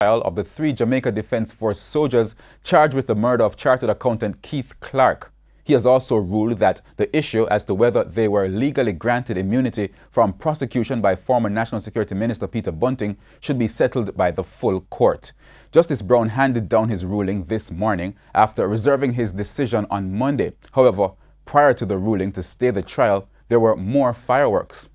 Trial of the 3 Jamaica Defense Force soldiers charged with the murder of Chartered Accountant Keith Clark. He has also ruled that the issue as to whether they were legally granted immunity from prosecution by former National Security Minister Peter Bunting should be settled by the full court. Justice Brown handed down his ruling this morning after reserving his decision on Monday. However, prior to the ruling to stay the trial, there were more fireworks.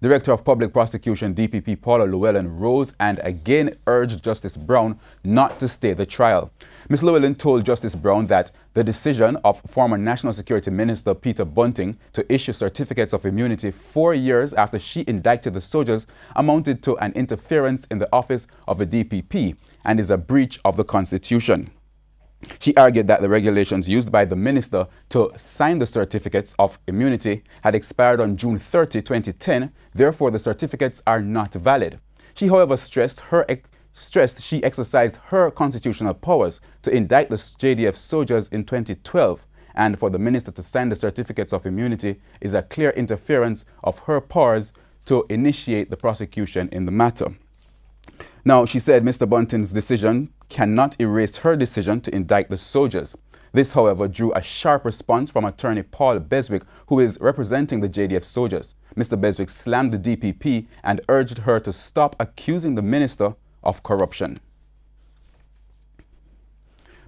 Director of Public Prosecution DPP Paula Llewellyn rose and again urged Justice Brown not to stay the trial. Ms. Llewellyn told Justice Brown that the decision of former National Security Minister Peter Bunting to issue certificates of immunity 4 years after she indicted the soldiers amounted to an interference in the office of a DPP and is a breach of the Constitution. She argued that the regulations used by the minister to sign the certificates of immunity had expired on June 30, 2010. Therefore, the certificates are not valid. She, however, stressed she exercised her constitutional powers to indict the JDF soldiers in 2012, and for the minister to sign the certificates of immunity is a clear interference of her powers to initiate the prosecution in the matter. Now, she said Mr. Bunting's decision cannot erase her decision to indict the soldiers. This, however, drew a sharp response from attorney Paul Beswick, who is representing the JDF soldiers. Mr. Beswick slammed the DPP and urged her to stop accusing the minister of corruption.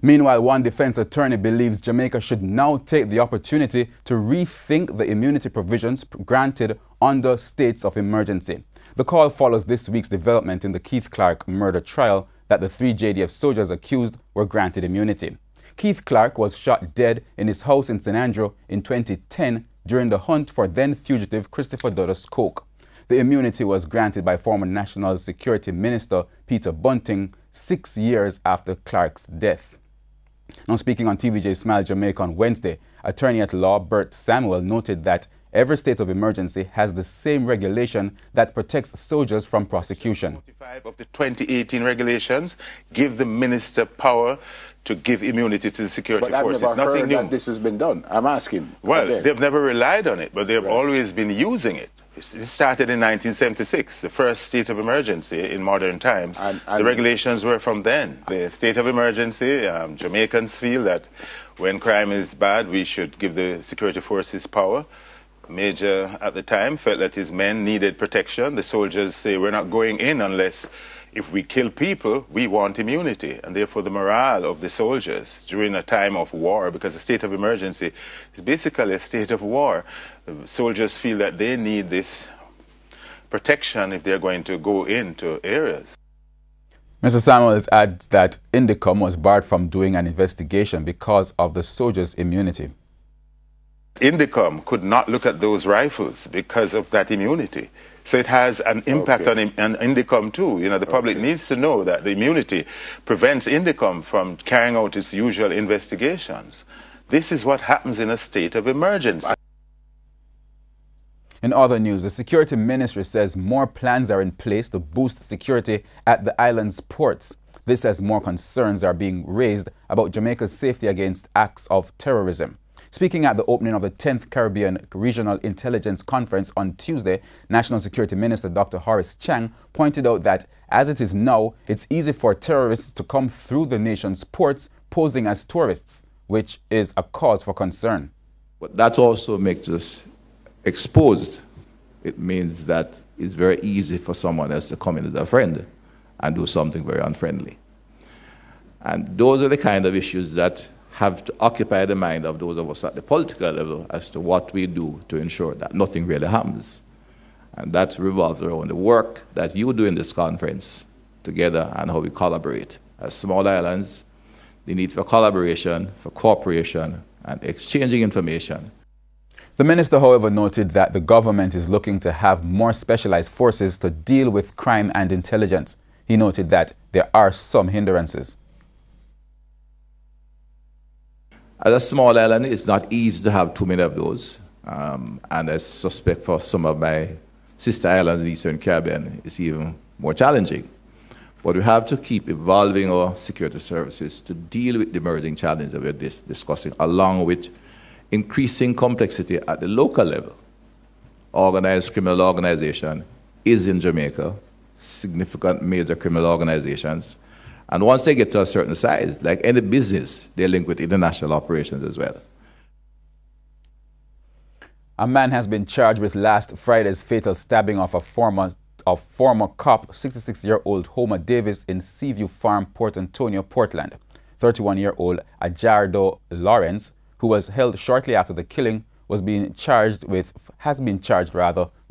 Meanwhile, one defense attorney believes Jamaica should now take the opportunity to rethink the immunity provisions granted under states of emergency. The call follows this week's development in the Keith Clark murder trial that the 3 JDF soldiers accused were granted immunity. Keith Clark was shot dead in his house in St. Andrew in 2010 during the hunt for then-fugitive Christopher Dudus Coke. The immunity was granted by former National Security Minister Peter Bunting 6 years after Clark's death. Now, speaking on TVJ Smile Jamaica on Wednesday, attorney-at-law Bert Samuel noted that every state of emergency has the same regulation that protects soldiers from prosecution. 45 of the 2018 regulations give the minister power to give immunity to the security forces. But I've never heard new. that this has been done. I'm asking. Well, again. They've never relied on it, but they've Right. always been using it. It started in 1976, the first state of emergency in modern times. And the regulations were from then. The state of emergency, Jamaicans feel that when crime is bad, we should give the security forces power. Major at the time felt that his men needed protection. The soldiers say, we're not going in unless if we kill people, we want immunity. And therefore the morale of the soldiers during a time of war, because the state of emergency is basically a state of war, the soldiers feel that they need this protection if they're going to go into areas. Mr. Samuels adds that Indicom was barred from doing an investigation because of the soldiers' immunity. Indicom could not look at those rifles because of that immunity. So it has an impact on Indicom too. You know, the public needs to know that the immunity prevents Indicom from carrying out its usual investigations. This is what happens in a state of emergency. In other news, the Security Ministry says more plans are in place to boost security at the island's ports. This as more concerns are being raised about Jamaica's safety against acts of terrorism. Speaking at the opening of the 10th Caribbean Regional Intelligence Conference on Tuesday, National Security Minister Dr. Horace Chang pointed out that as it is now, it's easy for terrorists to come through the nation's ports posing as tourists, which is a cause for concern. But that also makes us exposed. It means that it's very easy for someone else to come in with a friend and do something very unfriendly. And those are the kind of issues that have to occupy the mind of those of us at the political level as to what we do to ensure that nothing really happens. And that revolves around the work that you do in this conference together and how we collaborate. As small islands, the need for collaboration, for cooperation, and exchanging information. The minister, however, noted that the government is looking to have more specialized forces to deal with crime and intelligence. He noted that there are some hindrances. As a small island, it's not easy to have too many of those. And I suspect for some of my sister islands in the Eastern Caribbean, it's even more challenging. But we have to keep evolving our security services to deal with the emerging challenges that we're discussing, along with increasing complexity at the local level. Organized criminal organization is in Jamaica. significant major criminal organizations. And once they get to a certain size, like any business, they link with international operations as well. A man has been charged with last Friday's fatal stabbing of a former cop, 66-year-old Homer Davis in Seaview Farm, Port Antonio, Portland. 31-year-old Ajardo Lawrence, who was held shortly after the killing, has been charged with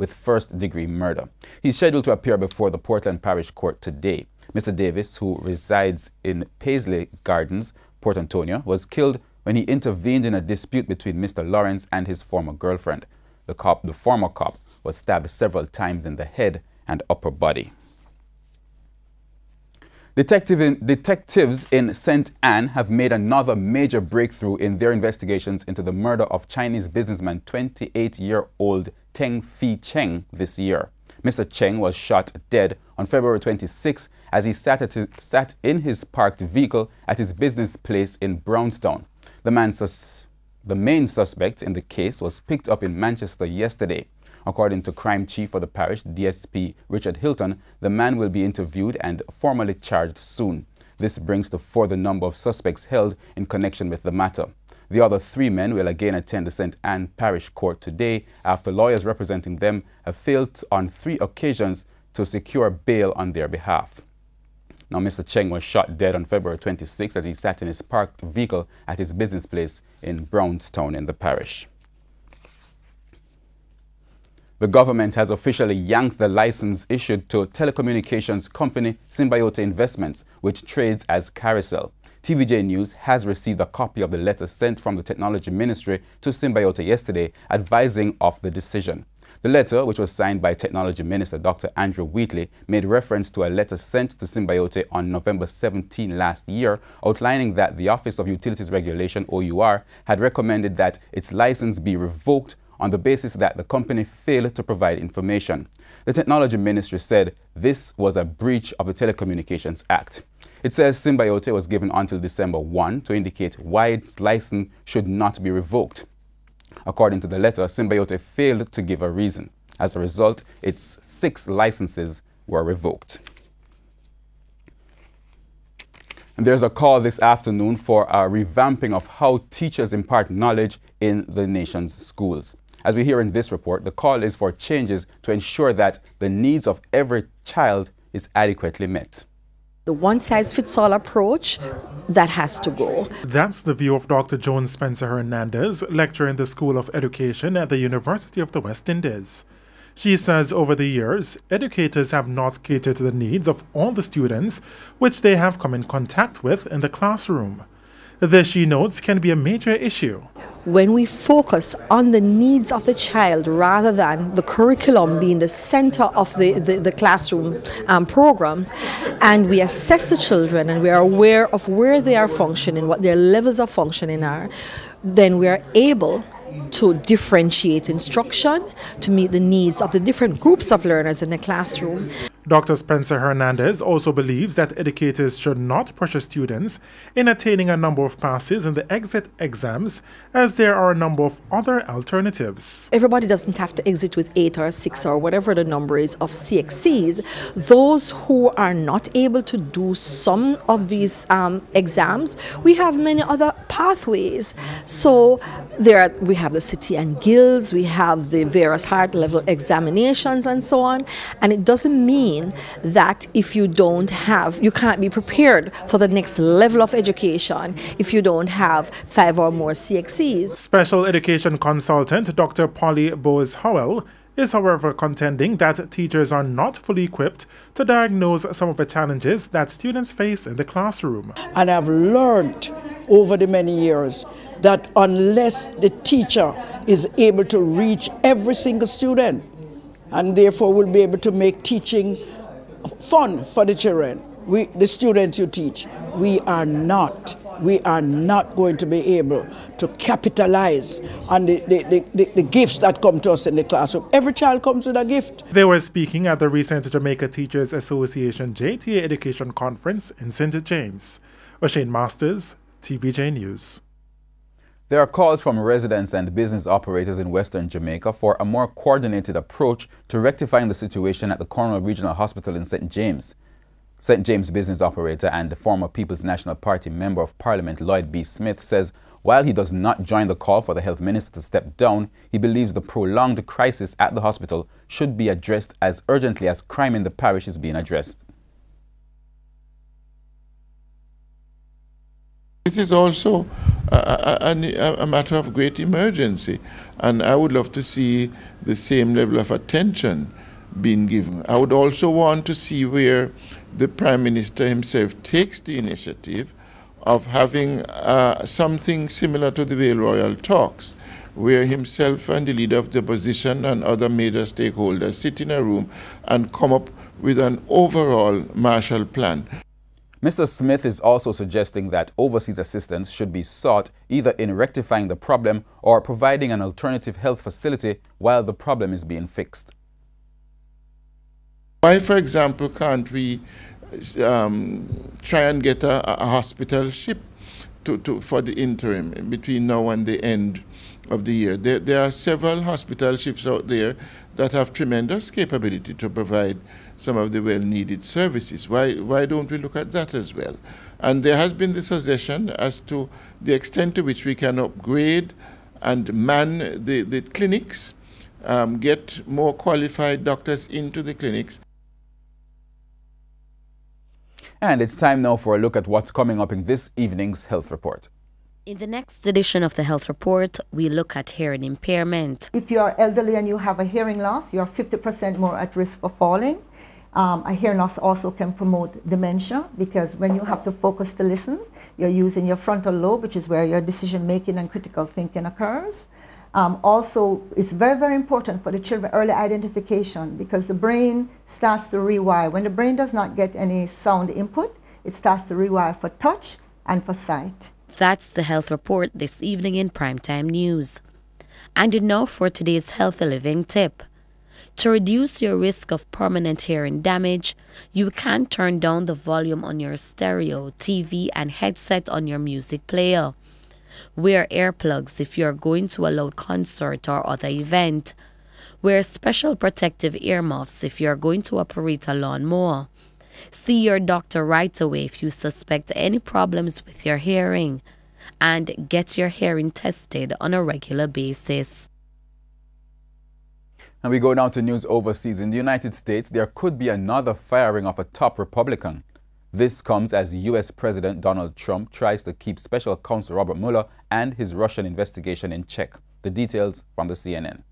first-degree murder. He's scheduled to appear before the Portland Parish Court today. Mr. Davis, who resides in Paisley Gardens, Port Antonio, was killed when he intervened in a dispute between Mr. Lawrence and his former girlfriend. The former cop, was stabbed several times in the head and upper body. Detectives in St. Anne have made another major breakthrough in their investigations into the murder of Chinese businessman 28-year-old Teng Fei Cheng this year. Mr. Cheng was shot dead on February 26 as he sat in his parked vehicle at his business place in Brownstown. The main suspect in the case was picked up in Manchester yesterday. According to crime chief for the parish, DSP Richard Hilton, the man will be interviewed and formally charged soon. This brings to 4 the number of suspects held in connection with the matter. The other 3 men will again attend the St. Anne Parish Court today after lawyers representing them have failed on 3 occasions to secure bail on their behalf. Now, Mr. Cheng was shot dead on February 26 as he sat in his parked vehicle at his business place in Brownstown in the parish. The government has officially yanked the license issued to telecommunications company Symbiote Investments, which trades as Carousel. TVJ News has received a copy of the letter sent from the Technology Ministry to Symbiote yesterday advising of the decision. The letter, which was signed by Technology Minister Dr. Andrew Wheatley, made reference to a letter sent to Symbiote on November 17 last year, outlining that the Office of Utilities Regulation, OUR, had recommended that its license be revoked on the basis that the company failed to provide information. The Technology Ministry said this was a breach of the Telecommunications Act. It says Symbiote was given until December 1 to indicate why its license should not be revoked. According to the letter, Symbiote failed to give a reason. As a result, its 6 licenses were revoked. And there's a call this afternoon for a revamping of how teachers impart knowledge in the nation's schools. As we hear in this report, the call is for changes to ensure that the needs of every child is adequately met. The one-size-fits-all approach, that has to go. That's the view of Dr. Joan Spencer Hernandez, lecturer in the School of Education at the University of the West Indies. She says over the years, educators have not catered to the needs of all the students which they have come in contact with in the classroom. This, she notes, can be a major issue. When we focus on the needs of the child rather than the curriculum being the center of the classroom programs, and we assess the children and we are aware of where they are functioning, what their levels of functioning are, then we are able to differentiate instruction to meet the needs of the different groups of learners in the classroom. Dr. Spencer Hernandez also believes that educators should not pressure students in attaining a number of passes in the exit exams, as there are a number of other alternatives. Everybody doesn't have to exit with 8 or 6 or whatever the number is of CXCs. Those who are not able to do some of these exams, we have many other pathways. So we have the City and Guilds, we have the various hard level examinations and so on, and it doesn't mean that if you can't be prepared for the next level of education if you don't have 5 or more CXCs. Special education consultant Dr. Polly Bowes-Howell is, however, contending that teachers are not fully equipped to diagnose some of the challenges that students face in the classroom. And I've learned over the many years that unless the teacher is able to reach every single student, and therefore will be able to make teaching fun for the children, the students you teach, we are not going to be able to capitalize on the gifts that come to us in the classroom. Every child comes with a gift. They were speaking at the recent Jamaica Teachers Association JTA Education Conference in St. James. O'Shane Masters, TVJ News. There are calls from residents and business operators in Western Jamaica for a more coordinated approach to rectifying the situation at the Cornwall Regional Hospital in St. James. St. James business operator and the former People's National Party Member of Parliament Lloyd B. Smith says while he does not join the call for the health minister to step down, he believes the prolonged crisis at the hospital should be addressed as urgently as crime in the parish is being addressed. This is also a matter of great emergency, and I would love to see the same level of attention being given. I would also want to see where the Prime Minister himself takes the initiative of having something similar to the Vale Royal talks, where himself and the leader of the opposition and other major stakeholders sit in a room and come up with an overall Marshall Plan. Mr. Smith is also suggesting that overseas assistance should be sought either in rectifying the problem or providing an alternative health facility while the problem is being fixed. Why, for example, can't we try and get a hospital ship for the interim between now and the end of the year? There are several hospital ships out there that have tremendous capability to provide some of the well-needed services. Why don't we look at that as well? And there has been the suggestion as to the extent to which we can upgrade and man the clinics, get more qualified doctors into the clinics. And it's time now for a look at what's coming up in this evening's Health Report. In the next edition of the Health Report, we look at hearing impairment. If you are elderly and you have a hearing loss, you are 50% more at risk for falling. A hearing loss also can promote dementia because when you have to focus to listen, you're using your frontal lobe, which is where your decision making and critical thinking occurs. Also, it's very, very important for the children early identification because the brain starts to rewire. When the brain does not get any sound input, it starts to rewire for touch and for sight. That's the Health Report this evening in Primetime News. And now for today's Healthy Living tip. To reduce your risk of permanent hearing damage, you can turn down the volume on your stereo, TV, and headset on your music player. Wear earplugs if you are going to a loud concert or other event. Wear special protective earmuffs if you are going to operate a lawnmower. See your doctor right away if you suspect any problems with your hearing. And get your hearing tested on a regular basis. And we go now to news overseas. In the United States, there could be another firing of a top Republican. This comes as U.S. President Donald Trump tries to keep Special Counsel Robert Mueller and his Russian investigation in check. The details from the CNN.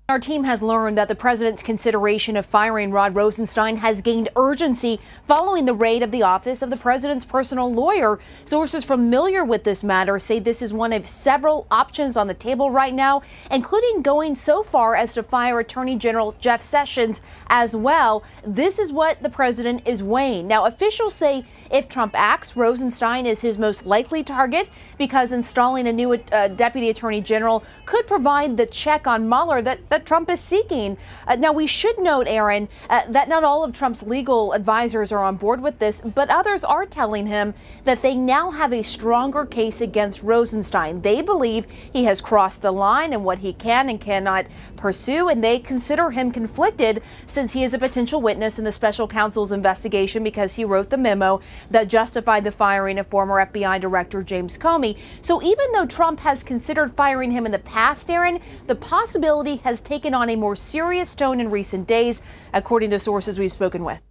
Our team has learned that the president's consideration of firing Rod Rosenstein has gained urgency following the raid of the office of the president's personal lawyer. Sources familiar with this matter say this is one of several options on the table right now, including going so far as to fire Attorney General Jeff Sessions as well. This is what the president is weighing. Now, officials say if Trump acts, Rosenstein is his most likely target because installing a new deputy attorney general could provide the check on Mueller that Trump is seeking. Now, we should note, Aaron, that not all of Trump's legal advisors are on board with this, but others are telling him that they now have a stronger case against Rosenstein. They believe he has crossed the line in what he can and cannot pursue, and they consider him conflicted since he is a potential witness in the special counsel's investigation because he wrote the memo that justified the firing of former FBI Director James Comey. So even though Trump has considered firing him in the past, Aaron, the possibility has taken on a more serious tone in recent days, according to sources we've spoken with.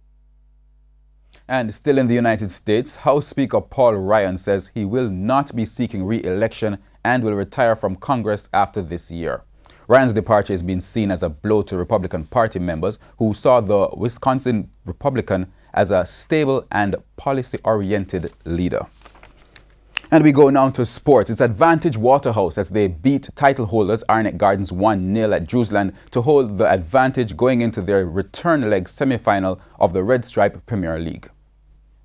And still in the United States, House Speaker Paul Ryan says he will not be seeking re-election and will retire from Congress after this year. Ryan's departure is being seen as a blow to Republican Party members who saw the Wisconsin Republican as a stable and policy-oriented leader. And we go now to sports. It's Advantage Waterhouse as they beat title holders Arnett Gardens 1-0 at Drewsland to hold the advantage going into their return leg semi-final of the Red Stripe Premier League.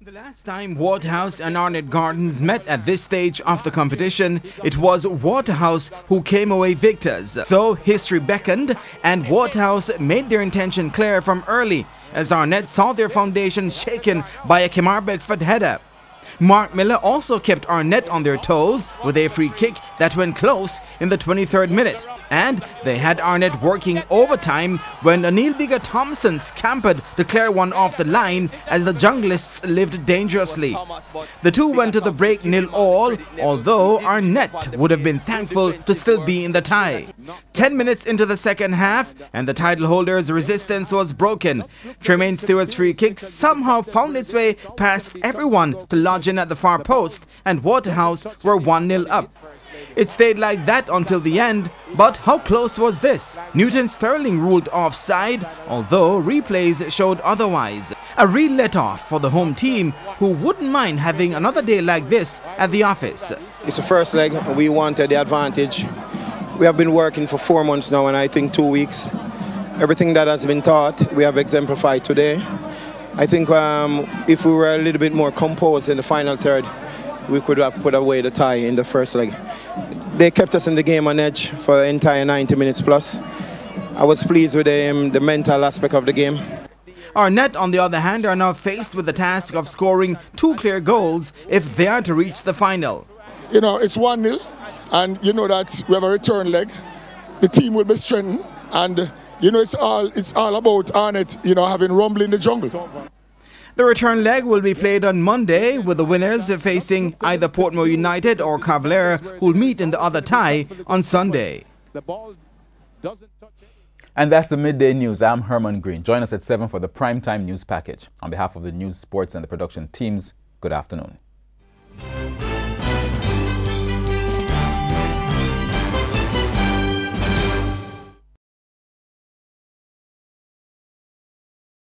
The last time Waterhouse and Arnett Gardens met at this stage of the competition, it was Waterhouse who came away victors. So history beckoned and Waterhouse made their intention clear from early as Arnett saw their foundation shaken by a Kemar Beckford header. Mark Miller also kept Arnett on their toes with a free kick that went close in the 23rd minute. And they had Arnett working overtime when Neil Bigger Thompson scampered to clear one off the line as the junglists lived dangerously. The two went to the break 0-all, although Arnett would have been thankful to still be in the tie. 10 minutes into the second half and the title holders' resistance was broken. Tremaine Stewart's free kick somehow found its way past everyone to lodge in at the far post, and Waterhouse were 1-0 up. It stayed like that until the end, but how close was this? Newton Sterling ruled offside, although replays showed otherwise. A real let-off for the home team, who wouldn't mind having another day like this at the office. It's the first leg. We wanted the advantage. We have been working for 4 months now, and I think 2 weeks. Everything that has been taught, we have exemplified today. I think if we were a little bit more composed in the final third, we could have put away the tie in the first leg. They kept us in the game on edge for the entire 90 minutes plus. I was pleased with the mental aspect of the game. Arnett, on the other hand, are now faced with the task of scoring 2 clear goals if they are to reach the final. You know, it's 1-0, and you know that we have a return leg. The team will be strengthened, and you know it's all about Arnett, you know, having rumble in the jungle. The return leg will be played on Monday, with the winners facing either Portmore United or Cavalier, who will meet in the other tie on Sunday. And that's the Midday News. I'm Herman Green. Join us at 7 for the Primetime News Package. On behalf of the news, sports, and the production teams, good afternoon.